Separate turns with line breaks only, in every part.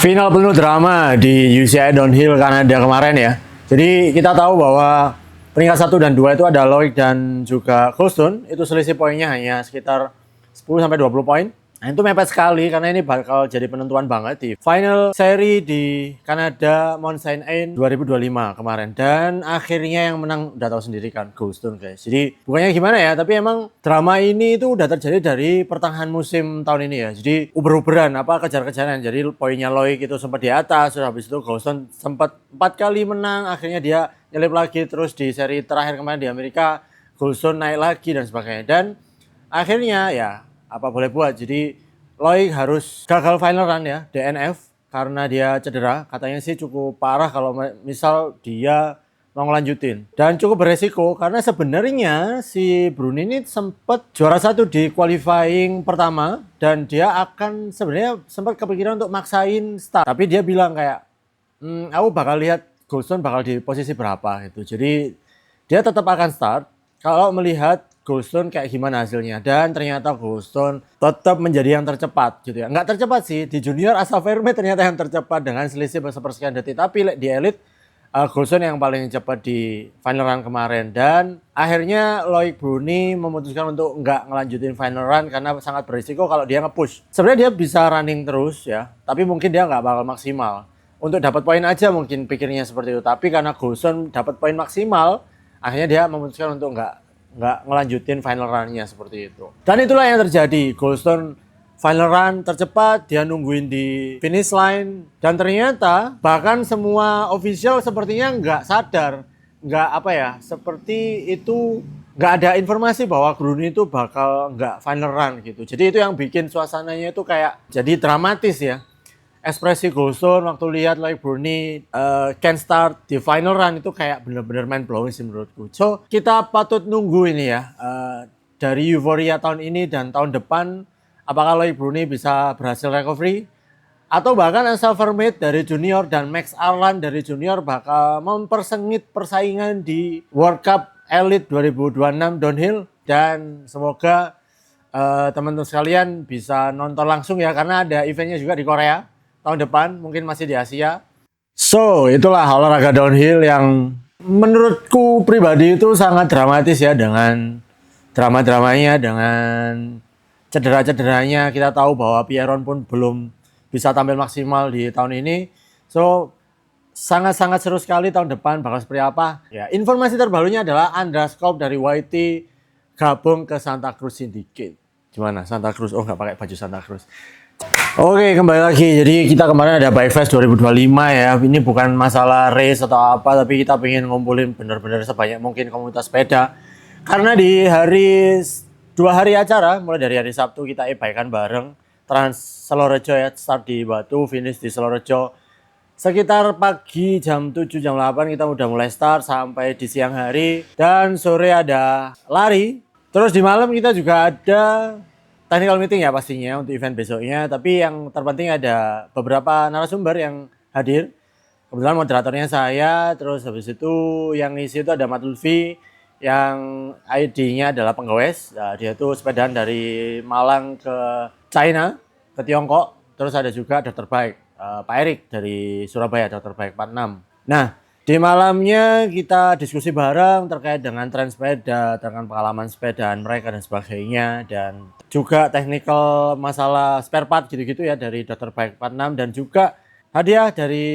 Final penuh drama di UCI Downhill Kanada kemarin ya. Jadi kita tahu bahwa peringkat 1 dan 2 itu ada Loic dan juga Goldstone. Itu selisih poinnya hanya sekitar 10-20 poin. Nah itu mepet sekali karena ini bakal jadi penentuan banget di final seri di Kanada Mount Saint Anne 2025 kemarin. Dan akhirnya yang menang udah tahu sendiri kan, Goldstone guys. Jadi bukannya gimana ya, tapi emang drama ini itu udah terjadi dari pertengahan musim tahun ini ya. Jadi uber-uberan, kejar-kejaran. Jadi poinnya Loic itu sempat di atas, terus habis itu Goldstone sempat 4 kali menang, akhirnya dia nyelip lagi. Terus di seri terakhir kemarin di Amerika, Goldstone naik lagi dan sebagainya. Dan akhirnya ya apa boleh buat, jadi Loic harus gagal final run ya, DNF, karena dia cedera. Katanya sih cukup parah kalau misal dia mau ngelanjutin. Dan cukup beresiko karena sebenarnya si Bruni ini sempat juara 1 di qualifying pertama. Dan dia akan sebenarnya sempat kepikiran untuk maksain start. Tapi dia bilang kayak, aku bakal lihat Goldstone bakal di posisi berapa gitu. Jadi dia tetap akan start kalau melihat Goldstone kayak gimana hasilnya. Dan ternyata Goldstone tetap menjadi yang tercepat gitu ya. Nggak tercepat sih, di junior Asa Verme ternyata yang tercepat dengan selisih sepersekian detik. Tapi di elite Goldstone yang paling cepat di final run kemarin. Dan akhirnya Loic Bruni memutuskan untuk nggak ngelanjutin final run karena sangat berisiko kalau dia nge-push. Sebenarnya dia bisa running terus ya, tapi mungkin dia nggak bakal maksimal. Untuk dapat poin aja mungkin pikirnya seperti itu. Tapi karena Goldstone dapat poin maksimal, akhirnya dia memutuskan untuk nggak ngelanjutin final run-nya seperti itu. Dan itulah yang terjadi. Goldstone final run tercepat, dia nungguin di finish line. Dan ternyata bahkan semua official sepertinya nggak sadar. Seperti itu nggak ada informasi bahwa Bruni itu bakal nggak final run gitu. Jadi itu yang bikin suasananya itu kayak jadi dramatis ya. Ekspresi Goldstone waktu lihat Loic Bruni can start di final run itu kayak bener-bener mind blowing sih menurutku. So kita patut nunggu ini ya, dari euforia tahun ini dan tahun depan, apakah Loic Bruni bisa berhasil recovery atau bahkan Asa Verme dari junior dan Max Arlan dari junior bakal mempersengit persaingan di World Cup Elite 2026 Downhill. Dan semoga teman-teman sekalian bisa nonton langsung ya, karena ada eventnya juga di Korea tahun depan, mungkin masih di Asia. So, itulah olahraga downhill yang menurutku pribadi itu sangat dramatis ya, dengan drama-dramanya, dengan cedera-cederanya. Kita tahu bahwa Pierron pun belum bisa tampil maksimal di tahun ini. So, sangat-sangat seru sekali tahun depan bakal seperti apa. Ya, informasi terbarunya adalah Andras Kolb dari YT gabung ke Santa Cruz Syndicate. Gimana Santa Cruz? Oh, nggak pakai baju Santa Cruz. Oke, kembali lagi. Jadi kita kemarin ada Bike Fest 2025 ya. Ini bukan masalah race atau apa, tapi kita pengen ngumpulin bener-bener sebanyak mungkin komunitas sepeda. Karena di 2 hari acara, mulai dari hari Sabtu kita e-bikean bareng Trans Selorejo ya, start di Batu, finish di Selorejo. Sekitar pagi jam 7, jam 8 kita udah mulai start sampai di siang hari. Dan sore ada lari. Terus di malam kita juga ada technical meeting ya pastinya untuk event besoknya. Tapi yang terpenting ada beberapa narasumber yang hadir. Kebetulan moderatornya saya. Terus habis itu yang isi itu ada Mat Lutfi, yang ID-nya adalah Penggawes. Nah, dia tuh sepedaan dari Malang ke China, ke Tiongkok. Terus ada juga Dr. Bike, Pak Erik dari Surabaya, Dr. Bike 46. Nah, di malamnya kita diskusi bareng terkait dengan tren sepeda, dengan pengalaman sepedaan mereka dan sebagainya. Dan juga technical masalah spare part gitu-gitu ya dari Dr. Bike 46. Dan juga hadiah dari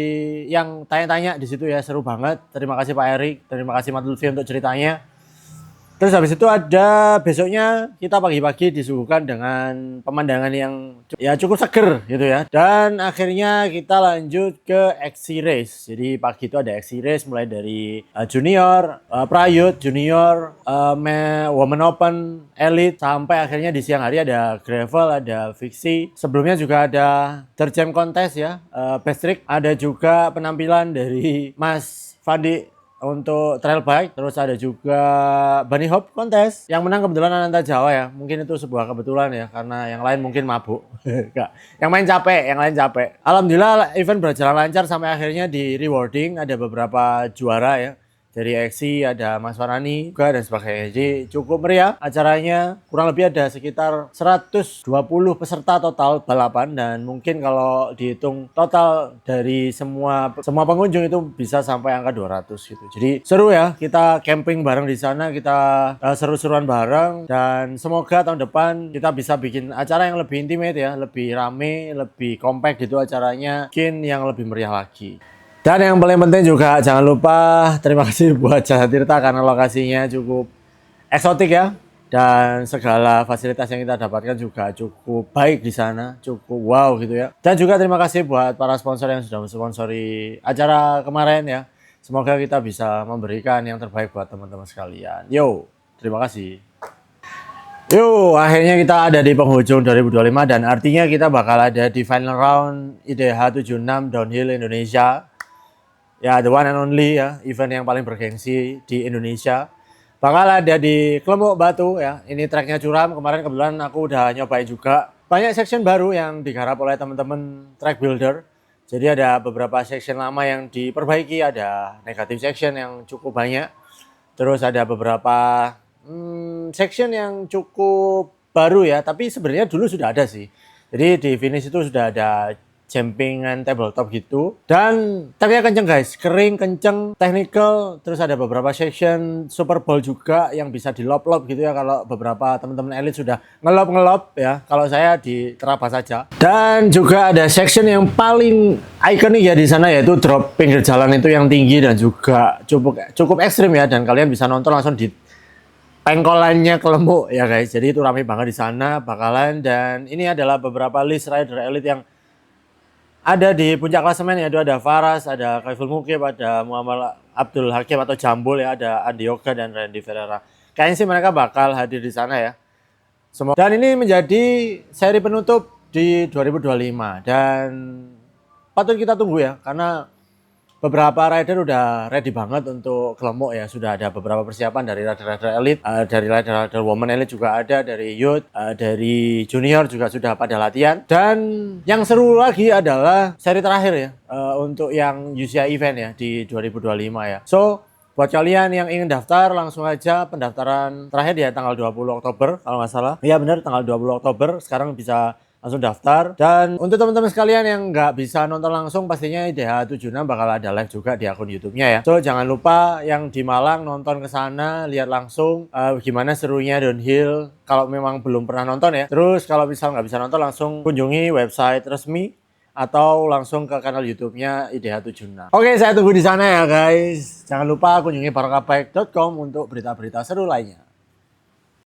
yang tanya-tanya di situ ya, seru banget. Terima kasih Pak Erik, terima kasih Mat Lutfi untuk ceritanya. Terus habis itu ada besoknya kita pagi-pagi disuguhkan dengan pemandangan yang ya cukup seger gitu ya. Dan akhirnya kita lanjut ke XC Race. Jadi pagi itu ada XC Race mulai dari junior, prayut, junior, women open, elite, sampai akhirnya di siang hari ada gravel, ada fixie. Sebelumnya juga ada third jam contest ya, best trick. Ada juga penampilan dari Mas Fandi untuk trail bike. Terus ada juga bunny hop contest yang menang kebetulan Ananta Jawa ya. Mungkin itu sebuah kebetulan ya, karena yang lain mungkin mabuk. Enggak. Yang lain capek. Alhamdulillah event berjalan lancar sampai akhirnya di rewarding ada beberapa juara ya. dari EXI, ada Mas Farani juga dan sebagainya. Jadi cukup meriah acaranya, kurang lebih ada sekitar 120 peserta total balapan, dan mungkin kalau dihitung total dari semua pengunjung itu bisa sampai angka 200 gitu. Jadi seru ya, kita camping bareng di sana, kita seru-seruan bareng, dan semoga tahun depan kita bisa bikin acara yang lebih intimate ya, lebih rame, lebih compact gitu acaranya, mungkin yang lebih meriah lagi. Dan yang paling penting juga jangan lupa terima kasih buat Jasa Tirta karena lokasinya cukup eksotik ya, dan segala fasilitas yang kita dapatkan juga cukup baik di sana, cukup wow gitu ya. Dan juga terima kasih buat para sponsor yang sudah mensponsori acara kemarin ya. Semoga kita bisa memberikan yang terbaik buat teman-teman sekalian. Yo, terima kasih. Yo, akhirnya kita ada di penghujung 2025 dan artinya kita bakal ada di final round IDH 76 Downhill Indonesia. Ya, the one and only ya, event yang paling bergengsi di Indonesia. Bakal ada di Klemuk Batu ya. Ini tracknya curam. Kemarin kebetulan aku udah nyobain juga. Banyak section baru yang digarap oleh teman-teman track builder. Jadi ada beberapa section lama yang diperbaiki, ada negative section yang cukup banyak. Terus ada beberapa section yang cukup baru ya, tapi sebenarnya dulu sudah ada sih. Jadi di finish itu sudah ada jumpingan tabletop gitu, dan tracknya kenceng guys, kering, kenceng, technical. Terus ada beberapa section super bowl juga yang bisa di lop gitu ya, kalau beberapa teman-teman elit sudah ngelop ya, kalau saya di terabas saja. Dan juga ada section yang paling ikonik ya di sana, yaitu drop pinggir jalan itu yang tinggi dan juga cukup ekstrim ya, dan kalian bisa nonton langsung di pengkolannya Klemuk ya guys. Jadi itu ramai banget di sana bakalan, dan ini adalah beberapa list rider elit yang ada di puncak klasemen, yaitu ada Faras, ada Kaiful Mukib, ada Muhammad Abdul Hakim atau Jambul ya, ada Andi Yoga dan Randy Ferreira. Kayaknya sih mereka bakal hadir di sana ya. Dan ini menjadi seri penutup di 2025 dan patut kita tunggu ya, karena beberapa rider udah ready banget untuk Klemuk ya. Sudah ada beberapa persiapan dari rider-rider elit, dari rider woman elit juga ada, dari youth, dari junior juga sudah pada latihan. Dan yang seru lagi adalah seri terakhir ya, untuk yang UCI event ya di 2025 ya. So, buat kalian yang ingin daftar, langsung aja pendaftaran terakhir ya tanggal 20 Oktober kalau nggak salah. Iya benar, tanggal 20 Oktober sekarang bisa langsung daftar. Dan untuk teman-teman sekalian yang nggak bisa nonton langsung, pastinya IDH 76 bakal ada live juga di akun YouTube-nya ya. So jangan lupa yang di Malang nonton ke sana, lihat langsung gimana serunya downhill kalau memang belum pernah nonton ya. Terus kalau misal nggak bisa nonton, langsung kunjungi website resmi atau langsung ke kanal YouTube-nya IDH 76. Oke, saya tunggu di sana ya guys. Jangan lupa kunjungi barokahbike.com untuk berita-berita seru lainnya.